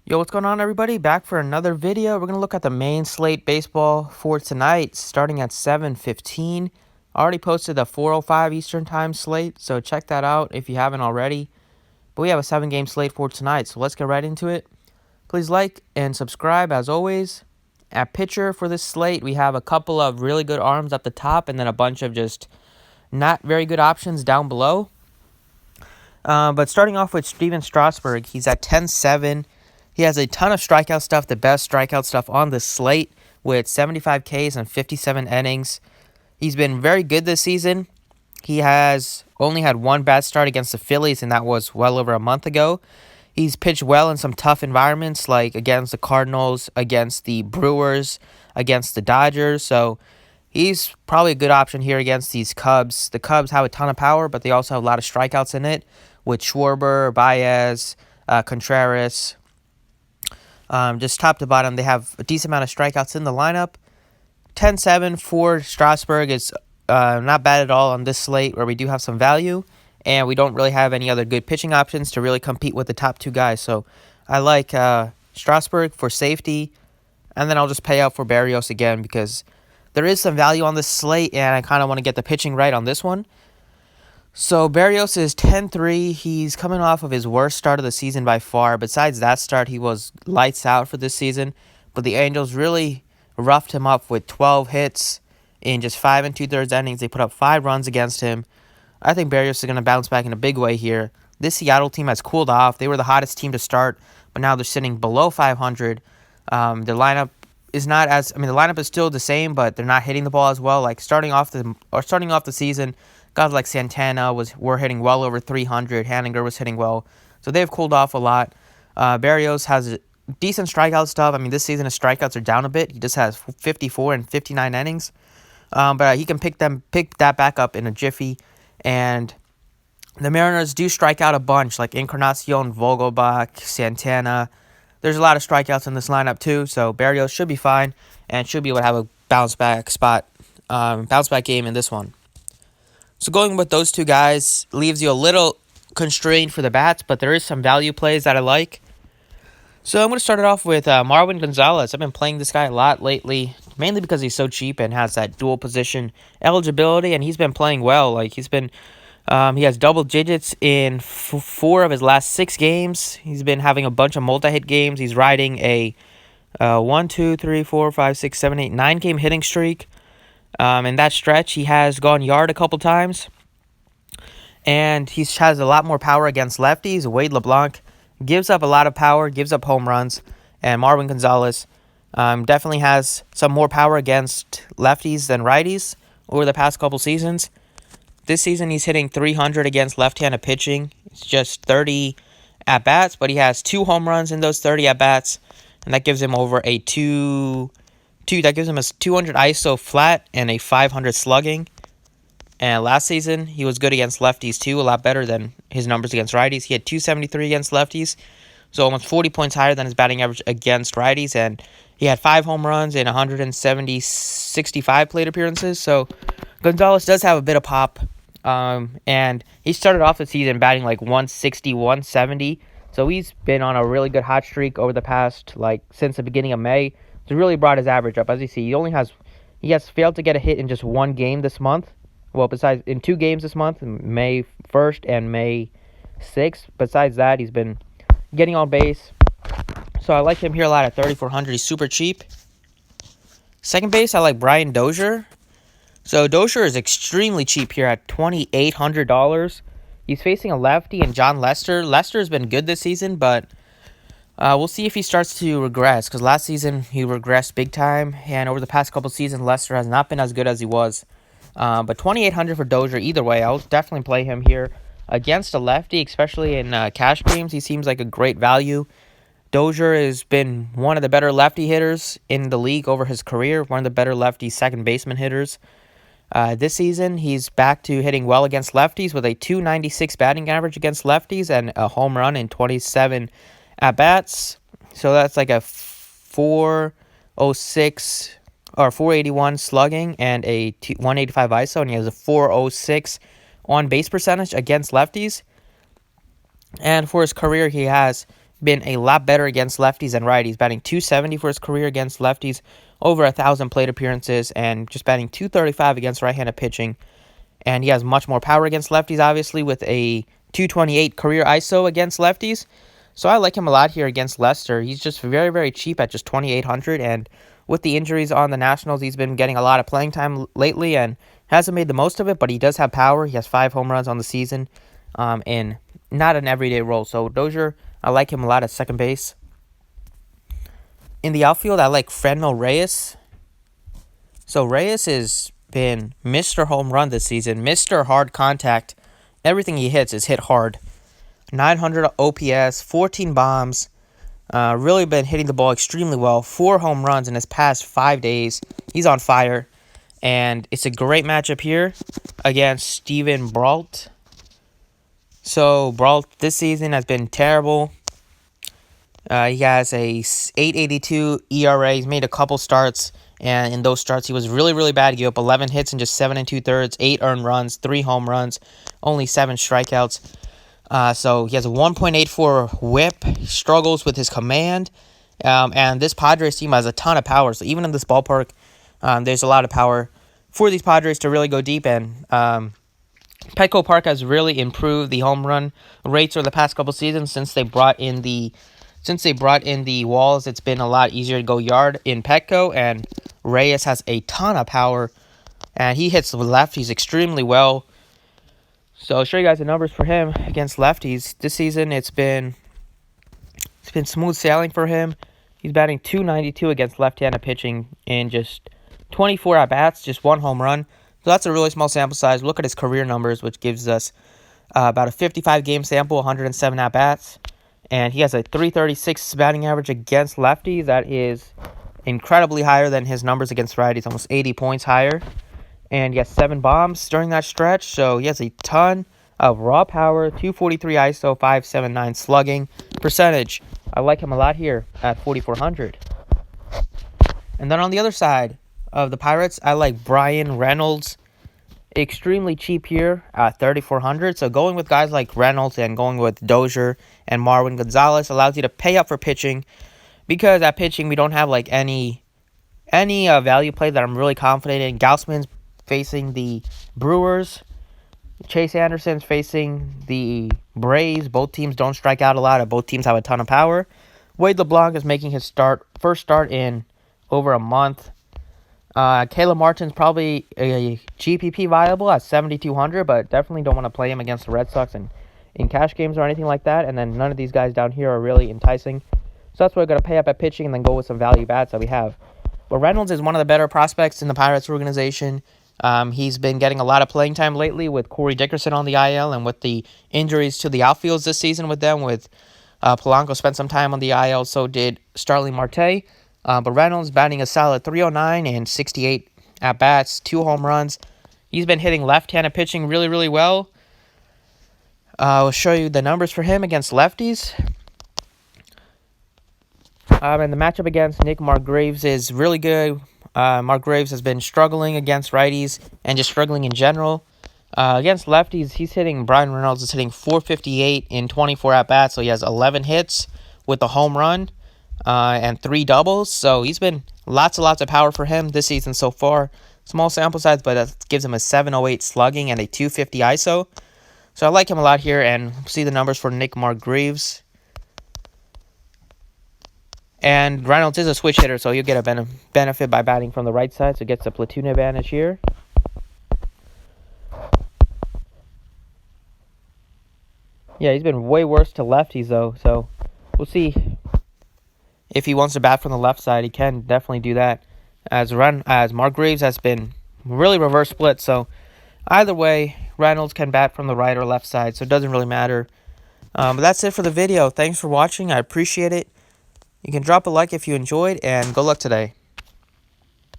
Yo, what's going on, everybody? Back for another video. We're going to look at the main slate baseball for tonight, starting at 7:15. I already posted the 4:05 Eastern Time slate, so check that out if you haven't already. But we have a 7-game slate for tonight, so let's get right into it. Please like and subscribe, as always. At pitcher for this slate, we have a couple of really good arms at the top, and then a bunch of just not very good options down below. But starting off with Steven Strasburg, he's at 10-7. He has a ton of strikeout stuff, the best strikeout stuff on the slate, with 75 Ks and 57 innings. He's been very good this season. He has only had one bad start against the Phillies, and that was well over a month ago. He's pitched well in some tough environments, like against the Cardinals, against the Brewers, against the Dodgers. So he's probably a good option here against these Cubs. The Cubs have a ton of power, but they also have a lot of strikeouts in it, with Schwarber, Baez, Contreras. Just top to bottom, they have a decent amount of strikeouts in the lineup. 10-7 for Strasburg is not bad at all on this slate, where we do have some value, and we don't really have any other good pitching options to really compete with the top two guys. So I like Strasburg for safety, and then I'll just pay out for Berrios again because there is some value on this slate, and I kind of want to get the pitching right on this one. So Berrios is 10-3. He's coming off of his worst start of the season by far. Besides that start, he was lights out for this season. But the Angels really roughed him up with 12 hits in just 5 2/3 innings. They put up 5 runs against him. I think Berrios is going to bounce back in a big way here. This Seattle team has cooled off. They were the hottest team to start, but now they're sitting below 500. Their lineup is not as, the lineup is still the same, but they're not hitting the ball as well. Like starting off the season, guys like Santana were hitting well over 300. Hanninger was hitting well. So they've cooled off a lot. Berrios has decent strikeout stuff. This season his strikeouts are down a bit. He just has 54 and 59 innings. But he can pick that back up in a jiffy. And the Mariners do strike out a bunch, like Encarnacion, Vogelbach, Santana. There's a lot of strikeouts in this lineup too, so Berrios should be fine and should be able to have a bounce back game in this one. So going with those two guys leaves you a little constrained for the bats, but there is some value plays that I like. So I'm going to start it off with Marwin González. I've been playing this guy a lot lately, mainly because he's so cheap and has that dual position eligibility, and he's been playing well. He has double digits in 4 of his last 6 games. He's been having a bunch of multi-hit games. He's riding a 1, 2, 3, 4, 5, 6, 7, 8, 9-game hitting streak. In that stretch, he has gone yard a couple times. And he has a lot more power against lefties. Wade LeBlanc gives up a lot of power, gives up home runs. And Marwin González definitely has some more power against lefties than righties over the past couple seasons. This season, he's hitting 300 against left-handed pitching. It's just 30 at-bats, but he has 2 home runs in those 30 at-bats. And that gives him that gives him a 200 ISO flat and a 500 slugging. And last season, he was good against lefties too, a lot better than his numbers against righties. He had 273 against lefties, so almost 40 points higher than his batting average against righties. And he had 5 home runs in 65 plate appearances. So González does have a bit of pop. And he started off the season batting like 160, 170. So he's been on a really good hot streak over the past, since the beginning of May. So really brought his average up. As you see, he has failed to get a hit in just 1 game this month. Well, besides in 2 games this month, May 1st and May 6th. Besides that, he's been getting on base. So I like him here a lot at 3,400. He's super cheap. Second base, I like Brian Dozier. So Dozier is extremely cheap here at $2,800. He's facing a lefty and John Lester. Lester's been good this season, but we'll see if he starts to regress, because last season he regressed big time, and over the past couple seasons, Lester has not been as good as he was. But $2,800 for Dozier either way. I'll definitely play him here against a lefty, especially in cash games. He seems like a great value. Dozier has been one of the better lefty hitters in the league over his career, one of the better lefty second baseman hitters. This season, he's back to hitting well against lefties with a 296 batting average against lefties and a home run in 27 at-bats. So that's like a 406 or 481 slugging and a 185 ISO, and he has a 406 on base percentage against lefties. And for his career, he has been a lot better against lefties than righties, batting .270 for his career against lefties, over 1,000 plate appearances, and just batting .235 against right-handed pitching. And he has much more power against lefties, obviously, with a .228 career ISO against lefties. So I like him a lot here against Leicester. He's just very, very cheap at just 2,800, and with the injuries on the Nationals, he's been getting a lot of playing time lately and hasn't made the most of it, but he does have power. He has 5 home runs on the season, in not an everyday role. So Dozier, I like him a lot at second base. In the outfield, I like Franmil Reyes. So Reyes has been Mr. Home Run this season, Mr. Hard Contact. Everything he hits is hit hard. 900 OPS, 14 bombs. Really been hitting the ball extremely well. 4 home runs in his past 5 days. He's on fire. And it's a great matchup here against Steven Brault. So Brault this season has been terrible. He has a 8.82 ERA. He's made a couple starts, and in those starts, he was really, really bad. He gave up 11 hits in just 7 2/3, 8 earned runs, 3 home runs, only 7 strikeouts. So he has a 1.84 whip, struggles with his command, and this Padres team has a ton of power. So even in this ballpark, there's a lot of power for these Padres to really go deep, and Petco Park has really improved the home run rates over the past couple seasons since they brought in the walls. It's been a lot easier to go yard in Petco, and Reyes has a ton of power, and he hits the lefties extremely well. So I'll show you guys the numbers for him against lefties. This season, it's been smooth sailing for him. He's batting .292 against left-handed pitching in just 24 at-bats, just 1 home run. So that's a really small sample size. Look at his career numbers, which gives us about a 55-game sample, 107 at-bats. And he has a .336 batting average against lefties. That is incredibly higher than his numbers against righties, almost 80 points higher. And he has 7 bombs during that stretch. So he has a ton of raw power, 243 ISO, 579 slugging percentage. I like him a lot here at 4,400. And then on the other side of the Pirates, I like Bryan Reynolds. Extremely cheap here at 3,400. So going with guys like Reynolds and going with Dozier and Marwin González allows you to pay up for pitching, because at pitching we don't have like any value play that I'm really confident in. Gaussman's facing the Brewers. Chase Anderson's facing the Braves. Both teams don't strike out a lot, and both teams have a ton of power. Wade LeBlanc is making his first start in over a month. Caleb Martin's probably a GPP viable at 7,200, but definitely don't want to play him against the Red Sox in cash games or anything like that. And then none of these guys down here are really enticing. So that's why we're going to pay up at pitching and then go with some value bats that we have. But Reynolds is one of the better prospects in the Pirates organization. He's been getting a lot of playing time lately with Corey Dickerson on the IL, and with the injuries to the outfields this season with them. With Polanco spent some time on the IL, so did Starling Marte. But Reynolds batting a solid .309 and 68 at-bats, 2 home runs. He's been hitting left-handed pitching really, really well. I'll show you the numbers for him against lefties. And the matchup against Nick Margraves is really good. Margraves has been struggling against righties and just struggling in general. Against lefties, Bryan Reynolds is hitting .458 in 24 at-bats, so he has 11 hits with a home run. And 3 doubles, so he's been lots of power for him this season so far. Small sample size, but that gives him a 708 slugging and a 250 ISO. So I like him a lot here, and see the numbers for Nick Margraves. And Reynolds is a switch hitter, so you'll get a benefit by batting from the right side, so he gets a platoon advantage here. Yeah, he's been way worse to lefties, though, so we'll see. If he wants to bat from the left side, he can definitely do that. As Margraves has been really reverse split, so either way, Reynolds can bat from the right or left side, so it doesn't really matter. But that's it for the video. Thanks for watching. I appreciate it. You can drop a like if you enjoyed, and good luck today.